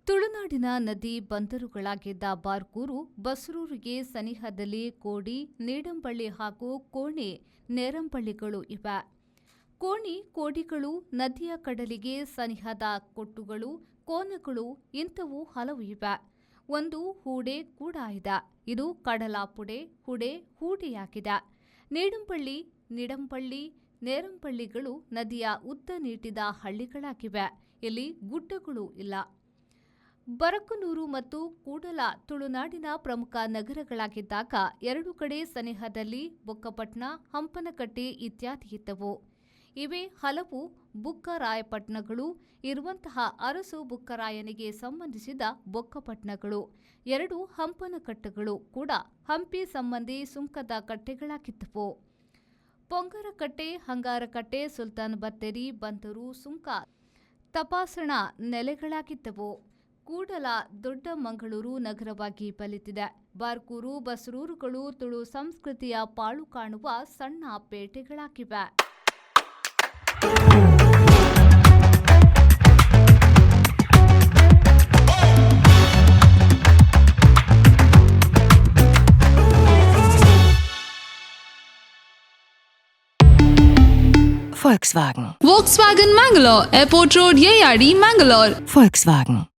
ತುಳುನಾಡಿನ ನದಿ ಬಂದರುಗಳಾಗಿದ್ದ ಬಾರ್ಕೂರು, ಬಸರೂರಿಗೆ ಸನಿಹದಲ್ಲಿ ಕೋಡಿ, ನೀಡಂಬಳ್ಳಿ ಹಾಗೂ ಕೋಣೆ, ನೇರಂಬಳ್ಳಿಗಳು ಇವೆ. ಕೋಣಿ, ಕೋಡಿಗಳು, ನದಿಯ ಕಡಲಿಗೆ ಸನಿಹದ ಕೊಟ್ಟುಗಳು, ಕೋನಗಳು ಇಂಥವು ಹಲವು ಇವೆ. ಒಂದು ಹೂಡೆ ಕೂಡ ಇದೆ. ಇದು ಕಡಲಾಪುಡೆ, ಹುಡೆ, ಹೂಡೆಯಾಗಿದೆ. ನೀಡಂಬಳ್ಳಿ, ನಿಡಂಬಳ್ಳಿ, ನೇರಂಬಳ್ಳಿಗಳು ನದಿಯ ಉದ್ದ ನೀಟಿದ ಹಳ್ಳಿಗಳಾಗಿವೆ. ಇಲ್ಲಿ ಗುಡ್ಡಗಳು ಇಲ್ಲ. ಬರಕನೂರು ಮತ್ತು ಕೂಡಲ ತುಳುನಾಡಿನ ಪ್ರಮುಖ ನಗರಗಳಾಗಿದ್ದಾಗ ಎರಡು ಕಡೆ ಸನಿಹದಲ್ಲಿ ಬೊಕ್ಕಪಟ್ನ, ಹಂಪನಕಟ್ಟೆ ಇತ್ಯಾದಿ ಇದ್ದವು. ಇವೇ ಹಲವು ಬುಕ್ಕರಾಯಪಟ್ಟಣಗಳು ಇರುವಂತಹ ಅರಸು ಬುಕ್ಕರಾಯನಿಗೆ ಸಂಬಂಧಿಸಿದ ಬೊಕ್ಕಪಟ್ಟಣಗಳು. ಎರಡು ಹಂಪನಕಟ್ಟೆಗಳು ಕೂಡ ಹಂಪಿ ಸಂಬಂಧಿ ಸುಂಕದ ಕಟ್ಟೆಗಳಾಗಿದ್ದವು. ಪೊಂಗರಕಟ್ಟೆ, ಹಂಗಾರಕಟ್ಟೆ, ಸುಲ್ತಾನ್ ಬತ್ತೇರಿ, ಬಂದರು, ಸುಂಕ ತಪಾಸಣಾ ನೆಲೆಗಳಾಗಿದ್ದವು. ಕೂಡಲ ದೊಡ್ಡ ಮಂಗಳೂರು ನಗರವಾಗಿ ಬಲಿತಿದೆ. ಬಾರ್ಕೂರು, ಬಸರೂರುಗಳು ತುಳು ಸಂಸ್ಕೃತಿಯ ಪಾಳು ಕಾಣುವ ಸಣ್ಣ ಪೇಟೆಗಳಾಗಿವೆ. Volkswagen. Volkswagen Mangalore, Airport Road, Yeyadi, Mangalore. Volkswagen.